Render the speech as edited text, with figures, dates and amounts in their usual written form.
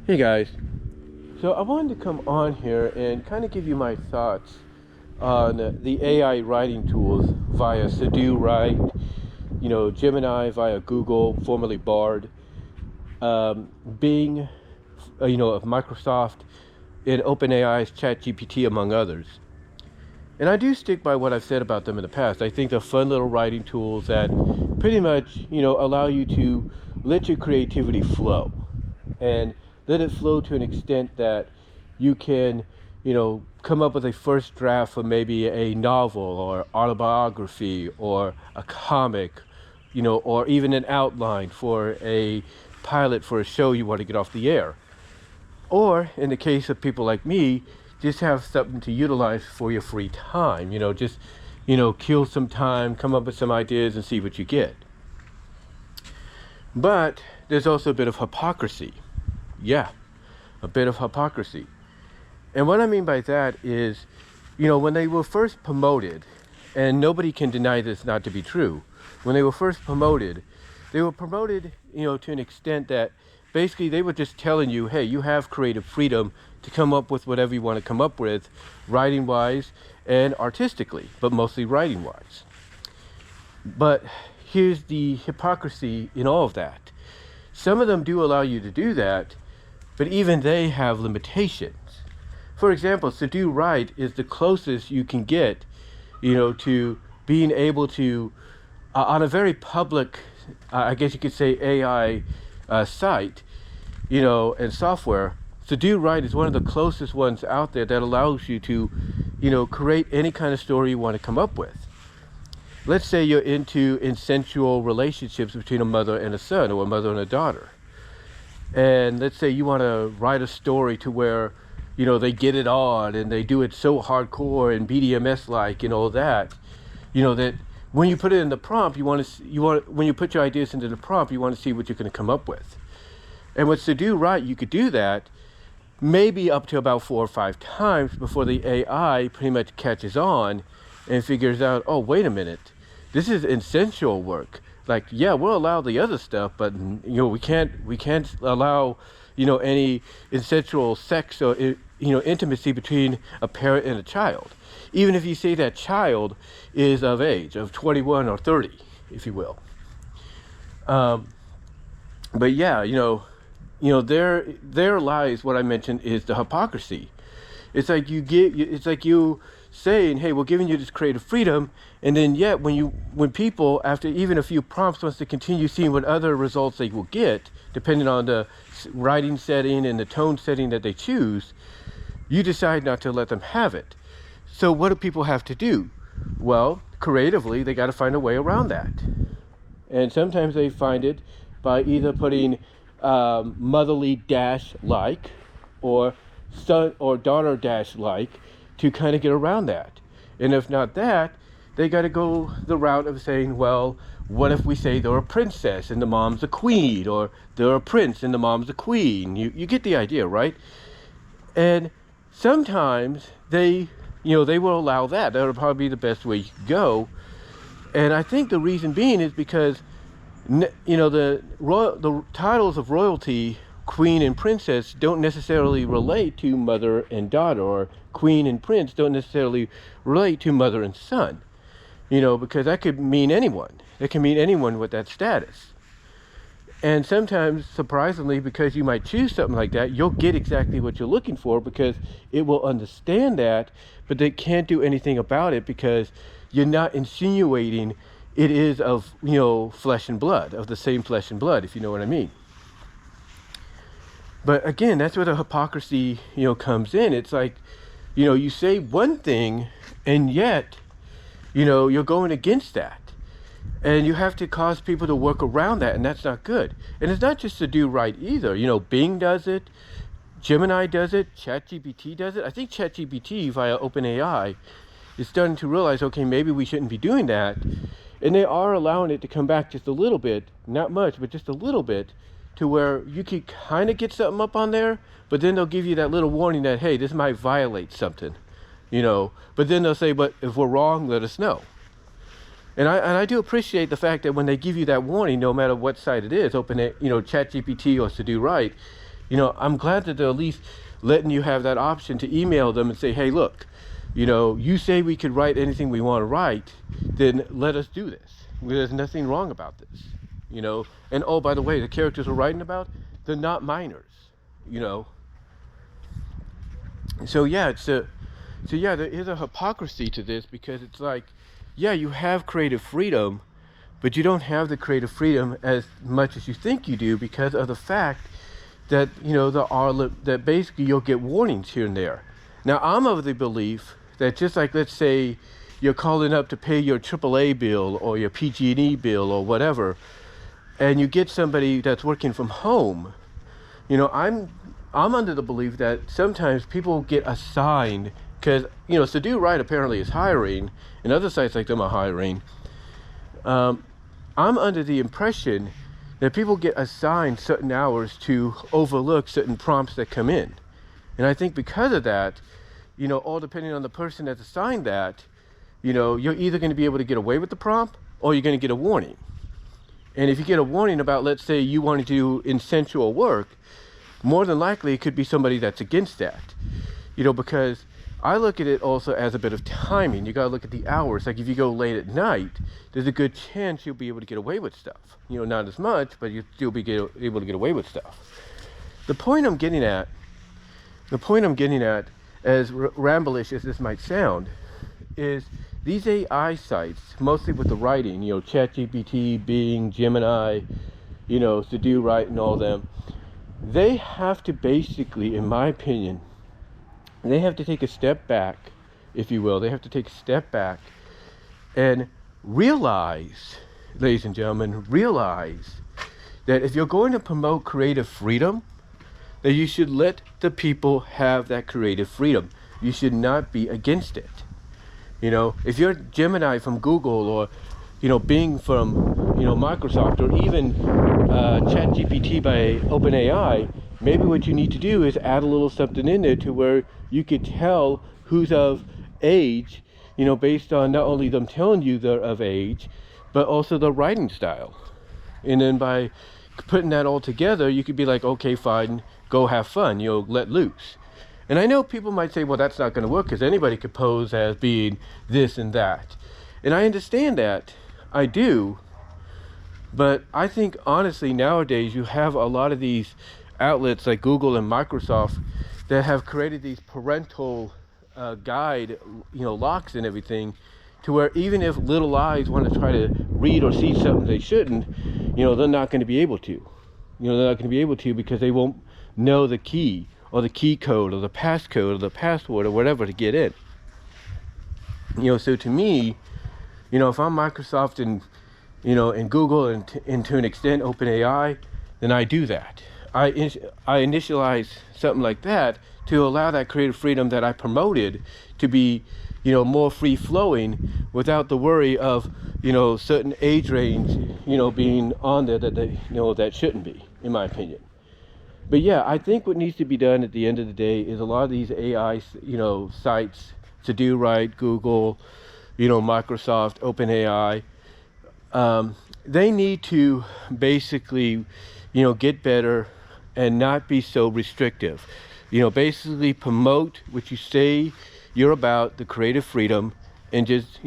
Hey guys, so I wanted to come on here and kind of give you my thoughts on the AI writing tools via Sudowrite, Gemini via Google, formerly Bard, Bing, of Microsoft, and OpenAI's ChatGPT, among others. And I do stick by what I've said about them in the past. I think they're fun little writing tools that pretty much, allow you to let your creativity flow. And let it flow to an extent that you can, come up with a first draft for maybe a novel or autobiography or a comic, or even an outline for a pilot for a show you want to get off the air. Or in the case of people like me, just have something to utilize for your free time, kill some time, come up with some ideas and see what you get. But there's also a bit of hypocrisy. Yeah, a bit of hypocrisy. And what I mean by that is, when they were first promoted, and nobody can deny this not to be true, when they were first promoted, to an extent that basically they were just telling you, hey, you have creative freedom to come up with whatever you want to come up with, writing-wise and artistically, but mostly writing-wise. But here's the hypocrisy in all of that. Some of them do allow you to do that, but even they have limitations. For example, Sudowrite is the closest you can get, to being able to, on a very public, I guess you could say AI site, and software. Sudowrite is one of the closest ones out there that allows you to, create any kind of story you want to come up with. Let's say you're into incestual relationships between a mother and a son, or a mother and a daughter. And let's say you want to write a story to where, they get it on and they do it so hardcore and BDMS-like and all that, that when you put it in the prompt, when you put your ideas into the prompt, you want to see what you're going to come up with. And with Sudowrite, you could do that maybe up to about 4 or 5 times before the AI pretty much catches on and figures out, oh, wait a minute, this is insensual work. Like, yeah, we'll allow the other stuff, but we can't allow, any incestual sex or intimacy between a parent and a child, even if you say that child is of age of 21 or 30, if you will. But yeah, there lies what I mentioned is the hypocrisy. It's like you saying, hey, we're giving you this creative freedom, and then yet when people, after even a few prompts, wants to continue seeing what other results they will get, depending on the writing setting and the tone setting that they choose, you decide not to let them have it. So what do people have to do? Well, creatively, they got to find a way around that. And sometimes they find it by either putting motherly dash like or son or daughter dash like to kind of get around that. And if not that, they got to go the route of saying, well, what if we say they're a princess and the mom's a queen, or they're a prince and the mom's a queen? You get the idea, right? And sometimes they will allow that. That would probably be the best way you could go. And I think the reason being is because the titles of royalty, queen and princess, don't necessarily relate to mother and daughter, or queen and prince don't necessarily relate to mother and son, because that could mean anyone. It can mean anyone with that status. And sometimes, surprisingly, because you might choose something like that, you'll get exactly what you're looking for, because it will understand that, but they can't do anything about it because you're not insinuating it is of, flesh and blood, of the same flesh and blood, if you know what I mean. But again, that's where the hypocrisy, comes in. It's like, you say one thing and yet, you're going against that. And you have to cause people to work around that, and that's not good. And it's not just Sudowrite either. Bing does it, Gemini does it, ChatGPT does it. I think ChatGPT via OpenAI is starting to realize, okay, maybe we shouldn't be doing that. And they are allowing it to come back just a little bit, not much, but just a little bit, to where you could kind of get something up on there, but then they'll give you that little warning that, hey, this might violate something, But then they'll say, but if we're wrong, let us know. And I do appreciate the fact that when they give you that warning, no matter what site it is, ChatGPT or Sudowrite, I'm glad that they're at least letting you have that option to email them and say, hey, look, you say we could write anything we want to write, then let us do this. There's nothing wrong about this, And oh, by the way, the characters we're writing about, they're not minors, So yeah, there is a hypocrisy to this, because it's like, yeah, you have creative freedom, but you don't have the creative freedom as much as you think you do, because of the fact that that basically you'll get warnings here and there. Now, I'm of the belief that just like, let's say you're calling up to pay your AAA bill or your PG&E bill or whatever, and you get somebody that's working from home, I'm under the belief that sometimes people get assigned, because Sudowrite apparently is hiring, and other sites like them are hiring. I'm under the impression that people get assigned certain hours to overlook certain prompts that come in. And I think because of that, all depending on the person that's assigned that, you're either going to be able to get away with the prompt, or you're going to get a warning. And if you get a warning about, let's say you want to do insensual work, more than likely it could be somebody that's against that. Because I look at it also as a bit of timing. You got to look at the hours. Like if you go late at night, there's a good chance you'll be able to get away with stuff. Not as much, but you'll still be able to get away with stuff. The point I'm getting at, as ramblish as this might sound, is these AI sites, mostly with the writing, ChatGPT, Bing, Gemini, Sudowrite and all them, they have to basically, in my opinion, they have to take a step back, if you will. They have to take a step back and realize, ladies and gentlemen, that if you're going to promote creative freedom, that you should let the people have that creative freedom. You should not be against it. If you're Gemini from Google, or Bing from Microsoft, or even ChatGPT by OpenAI, maybe what you need to do is add a little something in there to where you could tell who's of age, based on not only them telling you they're of age, but also the writing style. And then by putting that all together, you could be like, okay, fine, go have fun, let loose. And I know people might say, well, that's not going to work, because anybody could pose as being this and that. And I understand that. I do. But I think, honestly, nowadays you have a lot of these outlets like Google and Microsoft that have created these parental guide, locks and everything, to where even if little eyes want to try to read or see something they shouldn't, they're not going to be able to. They're not going to be able to, because they won't know the key, or the key code, or the passcode, or the password, or whatever to get in. So to me, if I'm Microsoft and Google, and to an extent OpenAI, then I do that. I initialize something like that to allow that creative freedom that I promoted to be, more free flowing, without the worry of, certain age range, being on there that that shouldn't be, in my opinion. But yeah, I think what needs to be done at the end of the day is a lot of these AI, sites, Sudowrite, Google, Microsoft, OpenAI, they need to basically, get better and not be so restrictive. Basically promote what you say you're about, the creative freedom, and just,